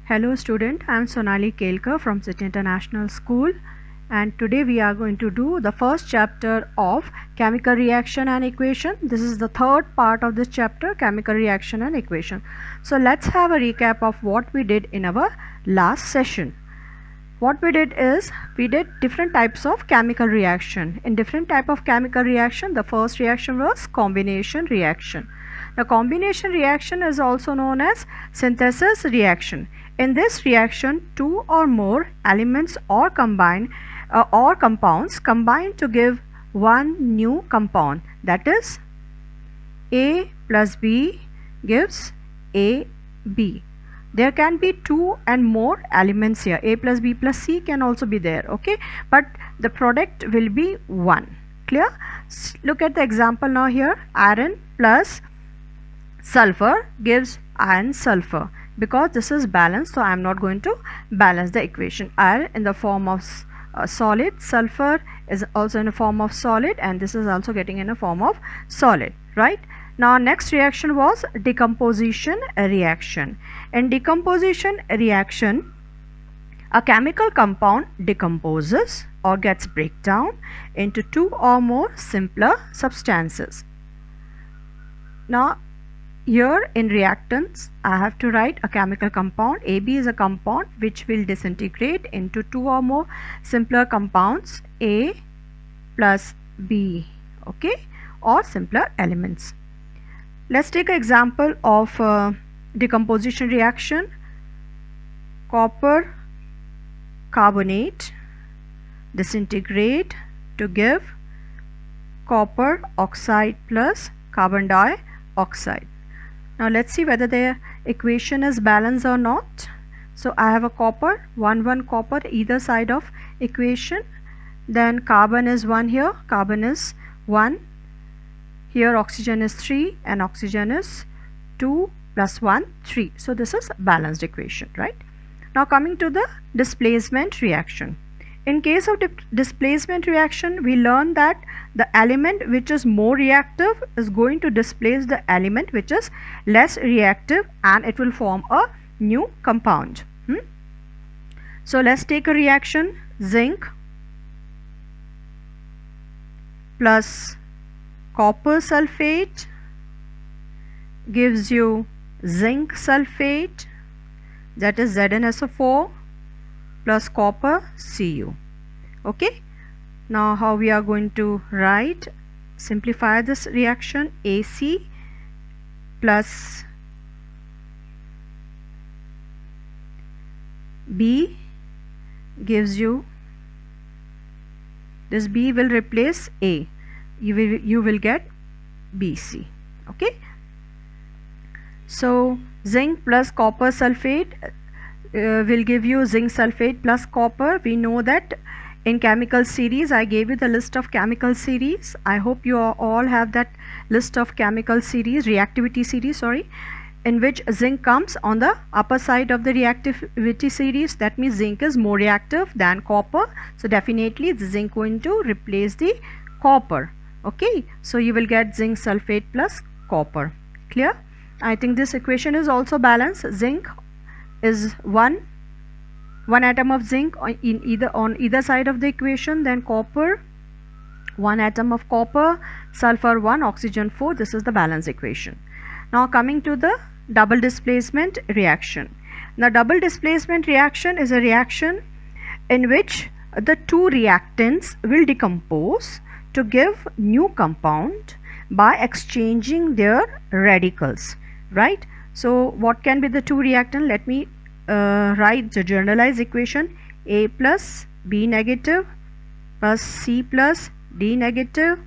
Hello student, I am Sonali Kelkar from City International School, and today we are going to do the first chapter of chemical reaction and equation. This is the third part of this chapter, chemical reaction and equation. So let's have a recap of what we did in our last session. What we did is we did different types of chemical reaction. In different type of chemical reaction, the first reaction was combination reaction. The combination reaction is also known as synthesis reaction. In this reaction, two or more elements or compounds combine to give one new compound. That is, A plus B gives AB. There can be two and more elements here. A plus B plus C can also be there, okay? But the product will be one. Clear? Look at the example now here. Iron plus sulfur gives iron sulfur. Because this is balanced, so I am not going to balance the equation. Iron in the form of solid, sulfur is also in a form of solid, and this is also getting in a form of solid, right? Now next reaction was decomposition reaction. In decomposition reaction, a chemical compound decomposes or gets breakdown into two or more simpler substances. Now here in reactants, I have to write a chemical compound. AB is a compound which will disintegrate into two or more simpler compounds, A plus B, okay, or simpler elements. Let's take an example of decomposition reaction. Copper carbonate disintegrate to give copper oxide plus carbon dioxide. Now let's see whether the equation is balanced or not. So I have a copper, 1 copper either side of equation. Then carbon is 1 here, carbon is 1. Here oxygen is 3 and oxygen is 2 plus 1, 3. So this is balanced equation, right? Now coming to the displacement reaction. In case of displacement reaction, we learn that the element which is more reactive is going to displace the element which is less reactive, and it will form a new compound. So let's take a reaction. Zinc plus copper sulfate gives you zinc sulfate, that is ZnSO4 plus copper Cu. Okay, now how we are going to write, simplify this reaction. AC plus B gives you, this B will replace A, you will get BC. Okay, so zinc plus copper sulfate will give you zinc sulfate plus copper. We know that in chemical series, I gave you the list of chemical series. I hope you all have that list of chemical series, reactivity series, sorry, in which zinc comes on the upper side of the reactivity series. That means zinc is more reactive than copper, so definitely the zinc going to replace the copper. Okay, so you will get zinc sulfate plus copper. Clear? I think this equation is also balanced. Zinc is one atom of zinc on either side of the equation. Then copper, 1 atom of copper, sulfur 1, oxygen 4. This is the balance equation. Now coming to the double displacement reaction. The double displacement reaction is a reaction in which the two reactants will decompose to give new compound by exchanging their radicals, right? So what can be the two reactant? Let me write the generalized equation. A plus B negative plus C plus D negative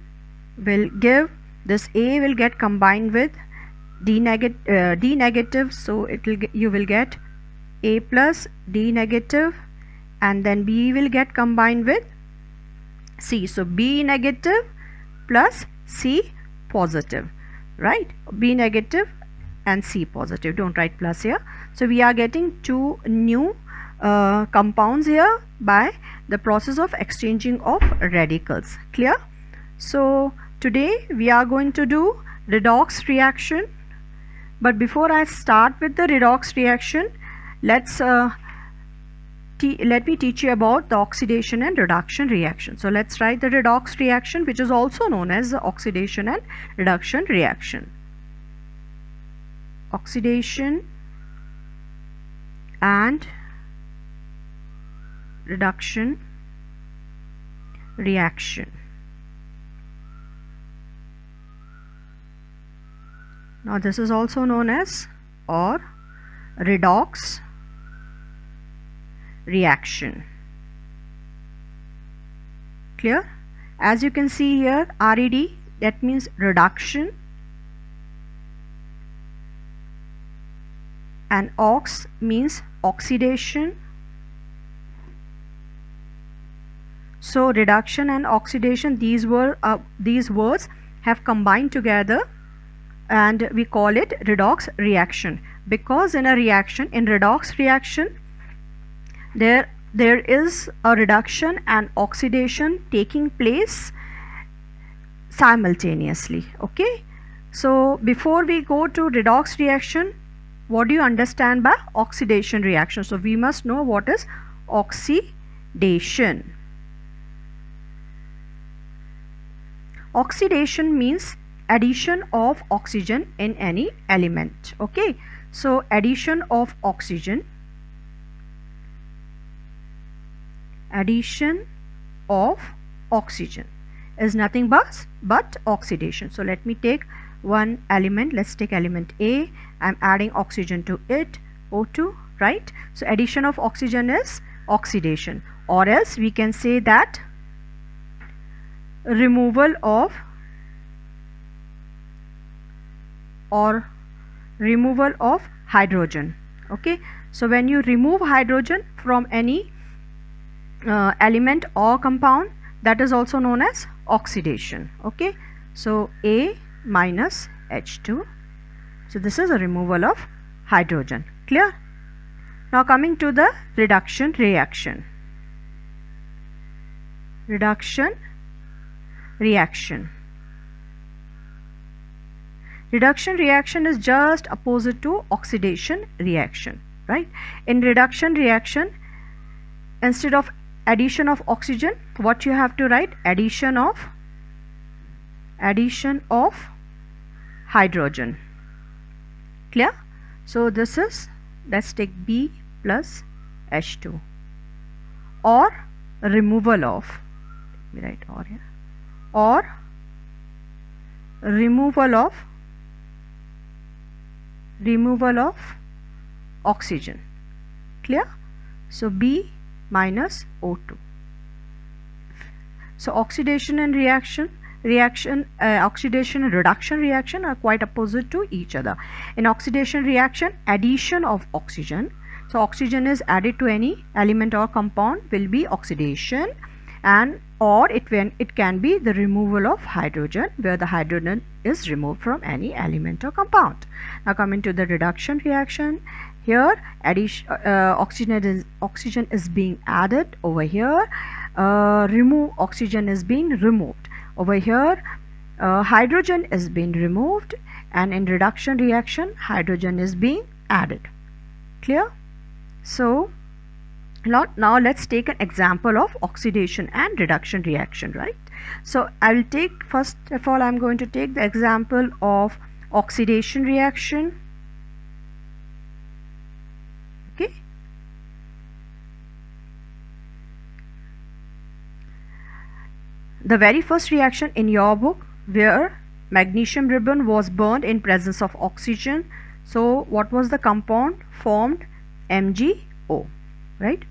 will give, this A will get combined with D negative, so you will get A plus D negative, and then B will get combined with C. So B negative plus C positive, right? B negative and C positive, don't write plus here. So we are getting two new compounds here by the process of exchanging of radicals. Clear? So today we are going to do redox reaction. But before I start with the redox reaction, Let's let me teach you about the oxidation and reduction reaction. So let's write the redox reaction, which is also known as the oxidation and reduction reaction. Oxidation and reduction reaction. Now this is also known as or redox reaction. Clear? As you can see here, RED, that means reduction, and ox means oxidation. So reduction and oxidation, these words have combined together and we call it redox reaction, because in a reaction, in redox reaction, there is a reduction and oxidation taking place simultaneously. Okay, so before we go to redox reaction, what do you understand by oxidation reaction? So we must know what is oxidation. Oxidation means addition of oxygen in any element. Okay, so addition of oxygen, is nothing but oxidation. So let me take one element. Let's take element A. I'm adding oxygen to it, O2, right? So addition of oxygen is oxidation, or else we can say that removal of hydrogen. Okay, so when you remove hydrogen from any element or compound, that is also known as oxidation. Okay, so A minus H2, so this is a removal of hydrogen. Clear? Now coming to the reduction reaction. Reduction reaction is just opposite to oxidation reaction, right? In reduction reaction, instead of addition of oxygen, what you have to write? Addition of hydrogen. Clear? So this is, let's take B plus H2, or removal of, let me write or here, or removal of oxygen. Clear? So B minus O2. So oxidation and oxidation and reduction reaction are quite opposite to each other. In oxidation reaction, addition of oxygen, so oxygen is added to any element or compound, will be oxidation, and or it can be the removal of hydrogen, where the hydrogen is removed from any element or compound. Now coming to the reduction reaction, here oxygen is being added. Over here oxygen is being removed. Over here hydrogen is being removed, and in reduction reaction hydrogen is being added. Clear? So now let's take an example of oxidation and reduction reaction, right? So I will take, first of all, I'm going to take the example of oxidation reaction. Okay, the very first reaction in your book, where magnesium ribbon was burned in presence of oxygen. So what was the compound formed? MgO, right?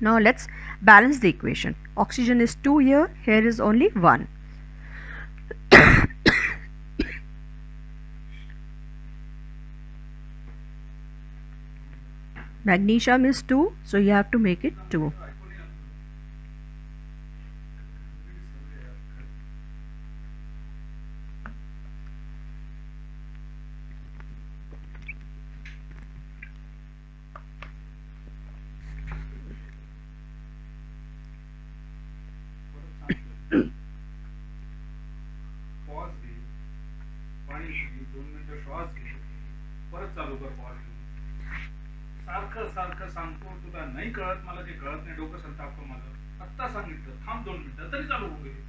Now let's balance the equation. Oxygen is 2 here, here is only 1. Magnesium is 2, so you have to make it 2. सारखं सारखं सांगतो तुला नाही कळत, मला ते कळत नाही, डोकं संतापतो माझं. आत्ता सांगितलं, थांब 2 मिनिटं, तरी चालू होऊन गेली.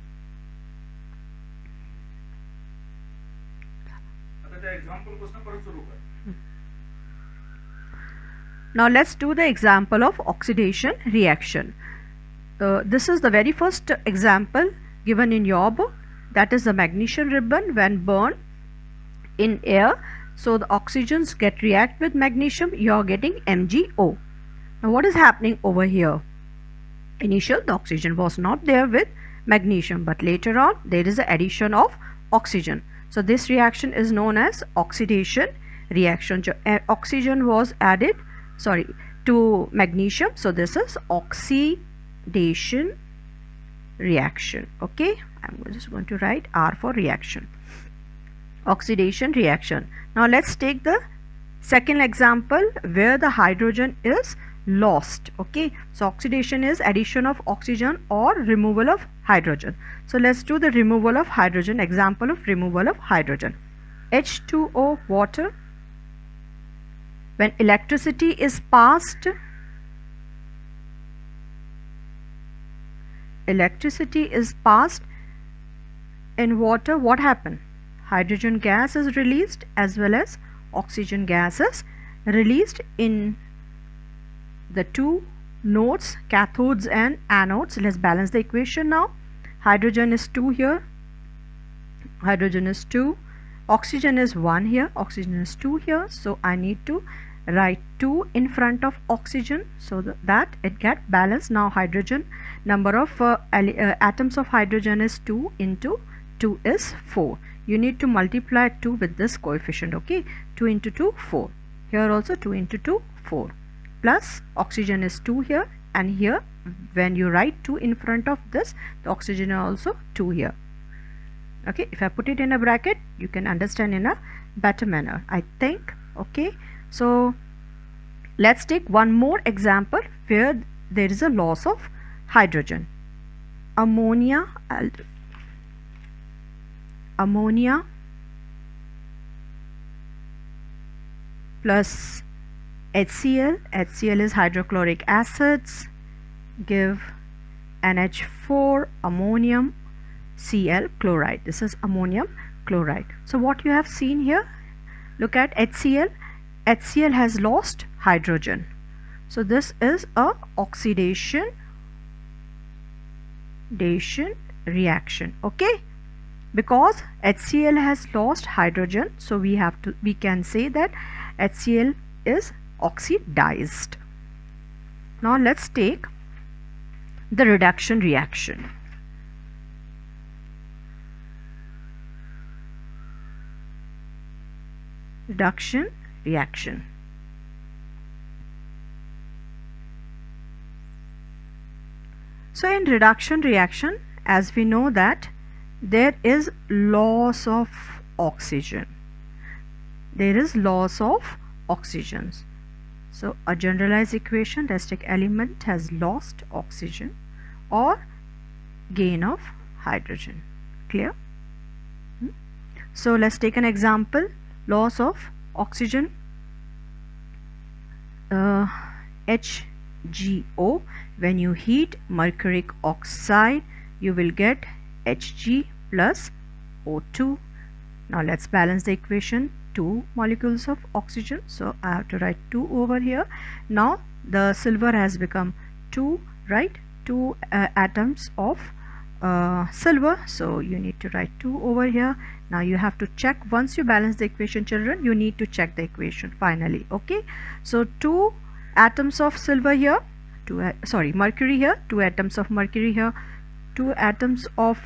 आता त्या एक्झाम्पल पासून परत सुरू कर. Now let's do the example of oxidation reaction. This is the very first example given in your book, that is the magnesium ribbon when burned in air. So the oxygens get react with magnesium, you are getting MgO. Now what is happening over here? Initial the oxygen was not there with magnesium, but later on there is an addition of oxygen. So this reaction is known as oxidation reaction. Oxygen was added to magnesium, so this is oxidation reaction. Okay, I'm just going to write R for reaction. Oxidation reaction. Now let's take the second example where the hydrogen is lost. Okay, so oxidation is addition of oxygen or removal of hydrogen. So let's do the removal of hydrogen. Example of removal of hydrogen: H2O water. When electricity is passed in water, what happened? Hydrogen gas is released as well as oxygen gas is released in the two nodes, cathodes and anodes. Let's balance the equation now. Hydrogen is 2 here, hydrogen is 2, oxygen is 1 here, oxygen is 2 here, so I need to write 2 in front of oxygen so that it get balanced. Now hydrogen, number of atoms of hydrogen is 2 into 2 is 4. You need to multiply 2 with this coefficient. Okay, 2 into 2 4, here also 2 into 2 4, plus oxygen is 2 here, and here when you write 2 in front of this, the oxygen is also 2 here. Okay, if I put it in a bracket, you can understand in a better manner, I think. Okay, so let's take one more example where there is a loss of hydrogen. Ammonia plus HCl. HCl is hydrochloric acids, give NH4 ammonium Cl chloride. This is ammonium chloride. So what you have seen here, look at HCl. HCl has lost hydrogen, so this is a oxidation reaction. Okay, because HCl has lost hydrogen, so we can say that HCl is oxidized. Now let's take the reduction reaction. So in reduction reaction, as we know that there is loss of oxygen. So a generalized equation, let's take element has lost oxygen or gain of hydrogen. Clear? So let's take an example. Loss of oxygen, HgO. When you heat mercuric oxide, you will get Hg plus O2. Now let's balance the equation. 2 molecules of oxygen, so I have to write 2 over here. Now the silver has become 2, right? 2 atoms of silver, so you need to write 2 over here. Now you have to check, once you balance the equation, children, you need to check the equation finally. Okay, so 2 atoms of silver here, mercury here, 2 atoms of mercury here, 2 atoms of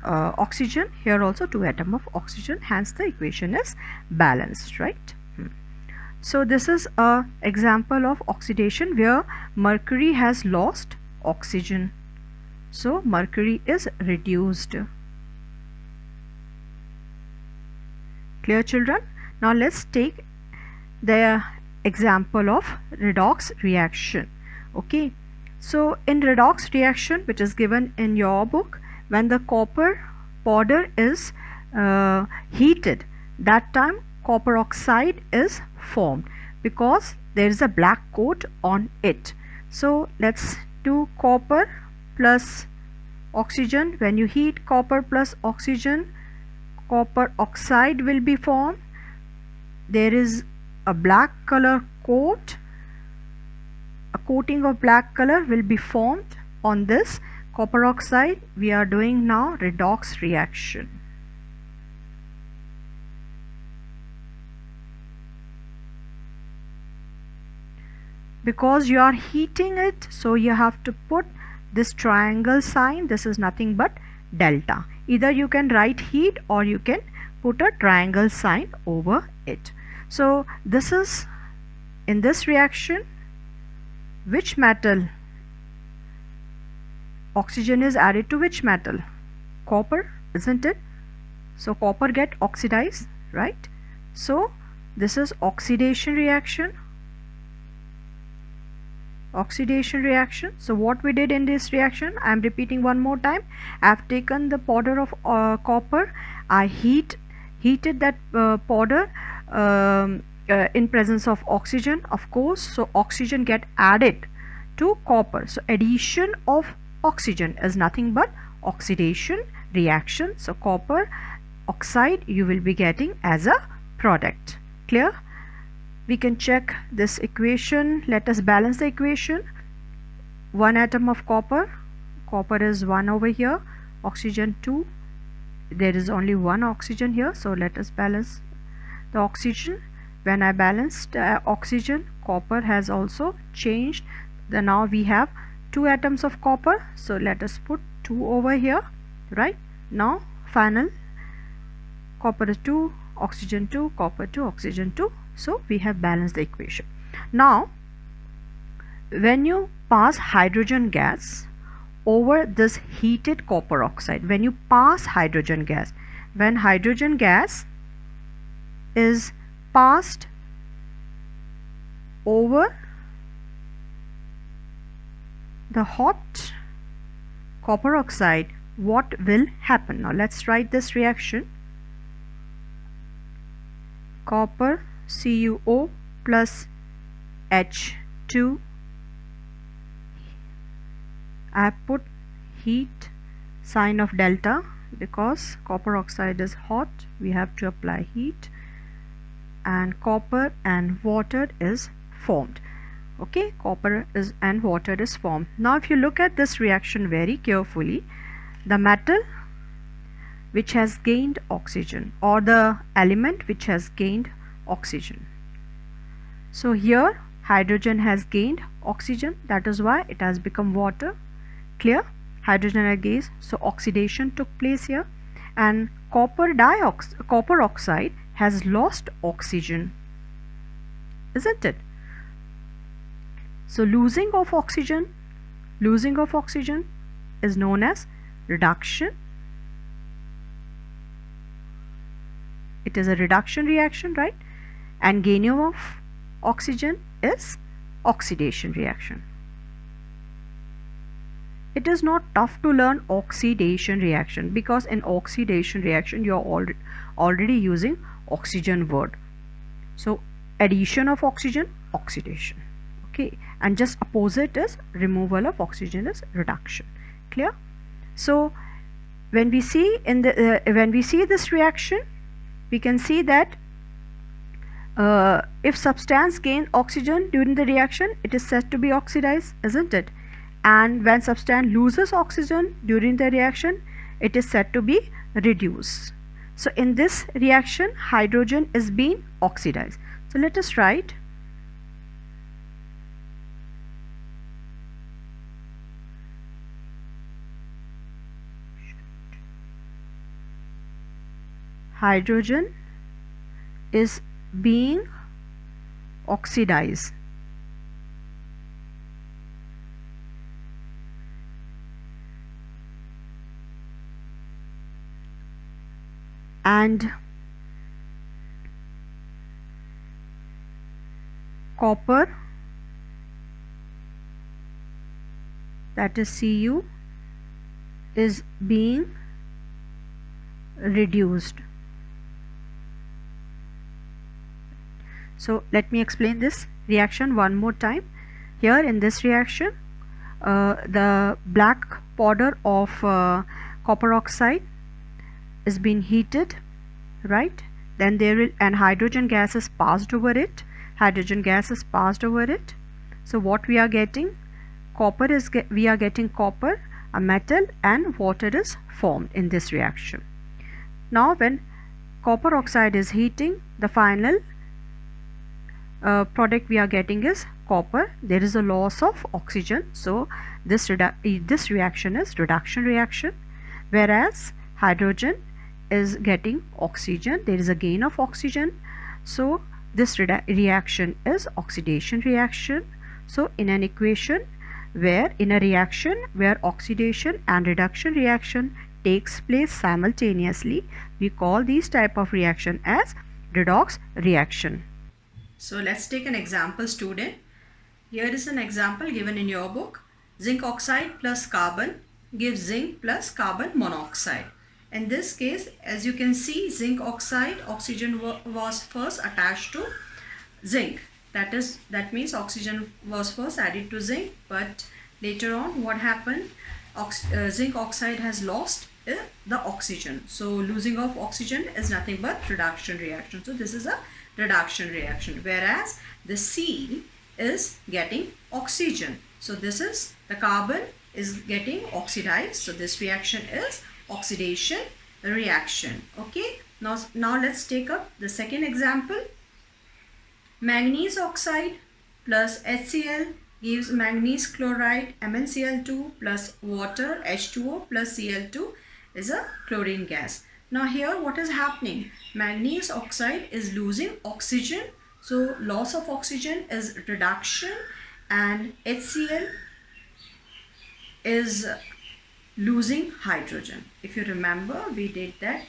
oxygen here, also 2 atoms of oxygen, hence the equation is balanced, right? So this is a example of oxidation where mercury has lost oxygen, so mercury is reduced. Clear, children? Now let's take the example of redox reaction. Okay, so in redox reaction, which is given in your book, when the copper powder is heated, that time copper oxide is formed. because there is a black coat on it. So let's do copper plus oxygen. When you heat copper plus oxygen, copper oxide will be formed. There is a black color coat, a coating of black color will be formed on this copper oxide. We are doing now redox reaction. Because you are heating it, so you have to put this triangle sign. This is nothing but delta. Either you can write heat or you can put a triangle sign over it. So this is, in this reaction, which metal? Oxygen is added to which metal? Copper, isn't it? So copper get oxidized, right? So this is oxidation reaction. Oxidation reaction. So what we did in this reaction, I am repeating one more time. I have taken the powder of copper. I heated that powder in presence of oxygen, of course. So oxygen get added to copper. So addition of oxygen is nothing but oxidation reaction. So copper oxide you will be getting as a product. Clear? We can check this equation. Let us balance the equation. 1 atom of copper is 1 over here, oxygen 2. There is only one oxygen here, so let us balance the oxygen. When I balanced oxygen, copper has also changed. Now we have 2 atoms of copper, so let us put 2 over here, right? Now final, copper is 2, oxygen 2, copper 2, oxygen 2. So we have balanced the equation. Now when you pass hydrogen gas over this heated copper oxide, when you pass hydrogen gas, when hydrogen gas is passed over the hot copper oxide, what will happen? Now let's write this reaction. Copper CuO plus H2. I have put heat sign of delta because copper oxide is hot, we have to apply heat, and copper and water is formed. Okay, copper is and water is formed. Now if you look at this reaction very carefully, the metal which has gained oxygen, or the element which has gained oxygen. So here hydrogen has gained oxygen, that is why it has become water. Clear? Hydrogen and gas, so oxidation took place here, and copper oxide has lost oxygen, isn't it? So losing of oxygen is known as reduction. It is a reduction reaction, right? And gaining of oxygen is oxidation reaction. It is not tough to learn oxidation reaction, because in oxidation reaction you are already using oxygen word. So addition of oxygen, oxidation. Okay, and just opposite is removal of oxygen is reduction. Clear? So when we see this reaction, we can see that if substance gains oxygen during the reaction, it is said to be oxidized, isn't it? And when substance loses oxygen during the reaction, it is said to be reduced. So in this reaction, hydrogen is being oxidized. So let us write hydrogen is being oxidized. And copper, that is Cu, is being reduced. So let me explain this reaction one more time. Here in this reaction, the black powder of copper oxide is being heated, right? Then there will, and hydrogen gas is passed over it. Hydrogen gas is passed over it. So what we are getting? We are getting copper, a metal, and water is formed in this reaction. Now when copper oxide is heating, the final product we are getting is copper. There is a loss of oxygen, so this reaction is reduction reaction. Whereas hydrogen is getting oxygen, there is a gain of oxygen, so this reaction is oxidation reaction. So in a reaction where oxidation and reduction reaction takes place simultaneously, we call these type of reaction as redox reaction. So let's take an example, student. Here is an example given in your book. Zinc oxide plus carbon gives zinc plus carbon monoxide. In this case, as you can see, zinc oxide, oxygen was first attached to zinc. That means oxygen was first added to zinc, but later on what happened? Zinc oxide has lost the oxygen. So losing of oxygen is nothing but reduction reaction. So this is a reduction reaction, whereas the C is getting oxygen. So this is the carbon is getting oxidized. So this reaction is oxidation reaction. Okay, now let's take up the second example. Manganese oxide plus HCl gives manganese chloride MnCl2 plus water H2O plus Cl2 is a chlorine gas. Now here what is happening? Manganese oxide is losing oxygen, so loss of oxygen is reduction, and HCl is losing hydrogen. If you remember, we did that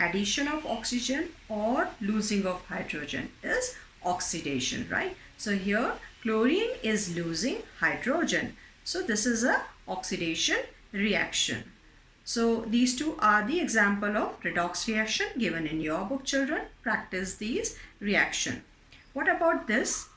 addition of oxygen or losing of hydrogen is oxidation, right? So here chlorine is losing hydrogen. So this is a oxidation reaction. So these two are the example of redox reaction given in your book, children. Practice these reaction. What about this?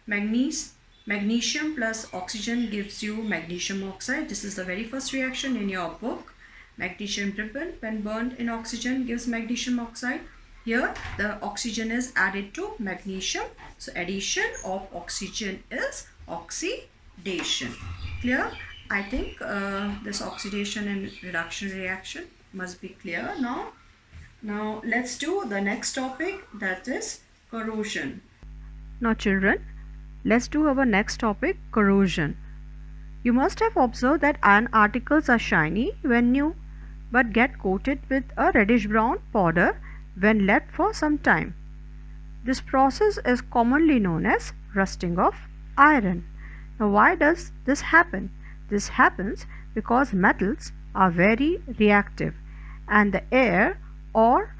Magnesium plus oxygen gives you magnesium oxide. This is the very first reaction in your book. Magnesium ribbon when burned in oxygen gives magnesium oxide. Here the oxygen is added to magnesium. So addition of oxygen is oxidation. Clear? I think this oxidation and reduction reaction must be clear now. Now let's do the next topic, that is corrosion. Now children, let's do our next topic, corrosion. You must have observed that iron articles are shiny when new but get coated with a reddish brown powder when left for some time. This process is commonly known as rusting of iron. Now why does this happen? This happens because metals are very reactive, and the air or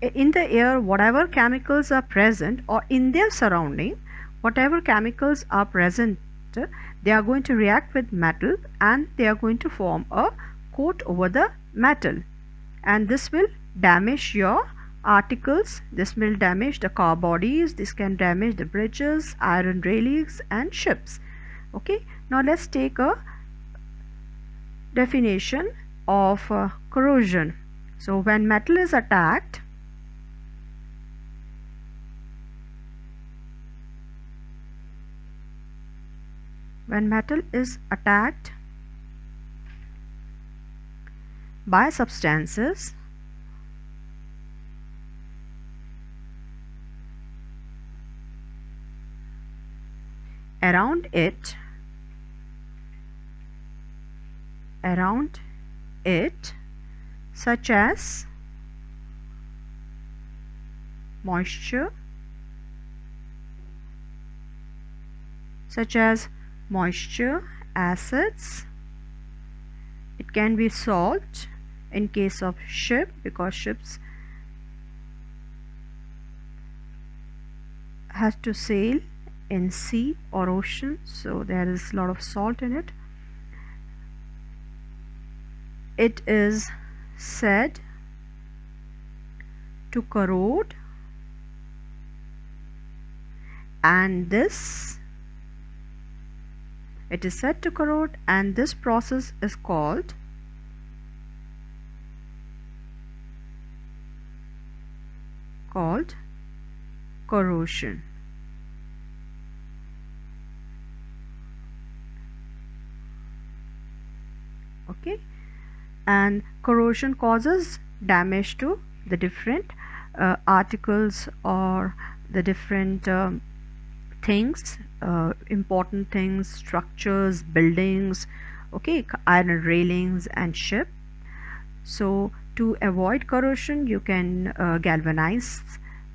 in the air whatever chemicals are present, or in their surrounding whatever chemicals are present, they are going to react with metal and they are going to form a coat over the metal, and this will damage your articles. This will damage the car bodies, this can damage the bridges, iron railings and ships. Okay, now let's take a definition of corrosion. So when metal is attacked, by substances around it, such as moisture, acids, it can be salt in case of ship, because ships has to sail in sea or ocean, so there is a lot of salt in it. It is said to corrode and this it is said to corrode, and this process is called corrosion. Okay, and corrosion causes damage to the different articles or the different things, important things, structures, buildings, okay, iron railings and ship. So to avoid corrosion, you can galvanize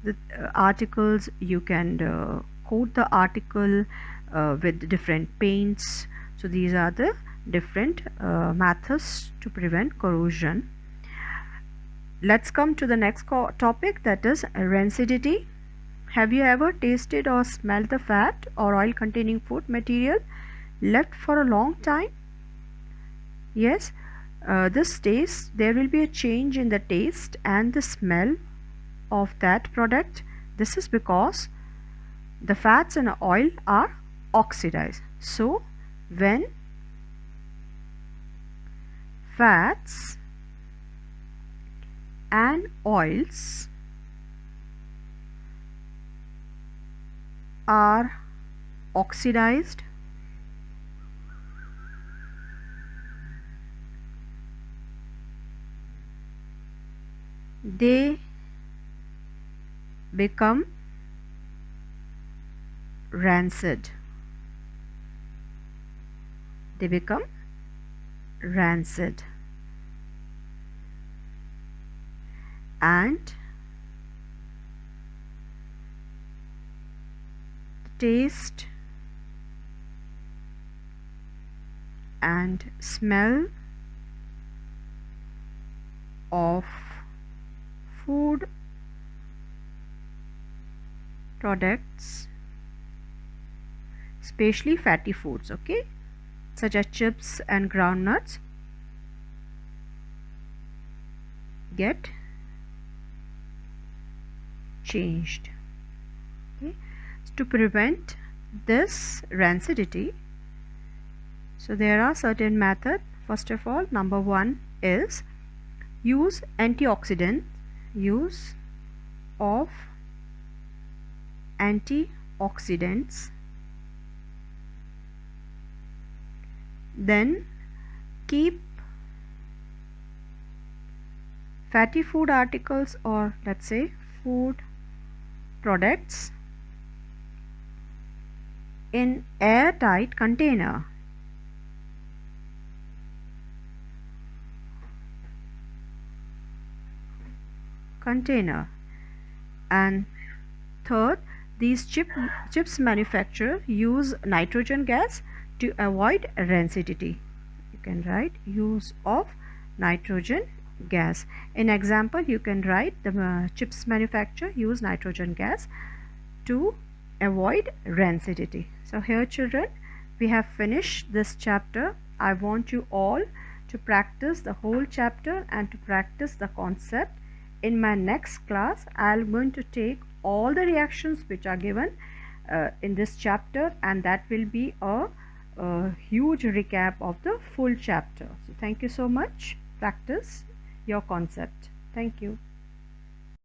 the articles, you can coat the article with different paints. So these are the different methods to prevent corrosion. Let's come to the next topic, that is rancidity. Have you ever tasted or smelled the fat or oil containing food material left for a long time? Yes, this taste, there will be a change in the taste and the smell of that product. This is because the fats and oil are oxidized. So when fats and oils are oxidized, they become rancid. They become rancid, and taste and smell of food products, especially fatty foods, okay, such as chips and groundnuts, get changed. Okay, to prevent this rancidity, so there are certain methods. First of all, number one is use antioxidant, use of antioxidants. Then keep fatty food articles, or let's say food products, in airtight container. And third, these chips manufacturer use nitrogen gas to avoid rancidity. You can write use of nitrogen gas. In example, you can write the chips manufacturer use nitrogen gas to avoid rancidity. So here children, we have finished this chapter. I want you all to practice the whole chapter and to practice the concept. In my next class, I am going to take all the reactions which are given in this chapter, and that will be a huge recap of the full chapter. So thank you so much. Practice your concept. Thank you.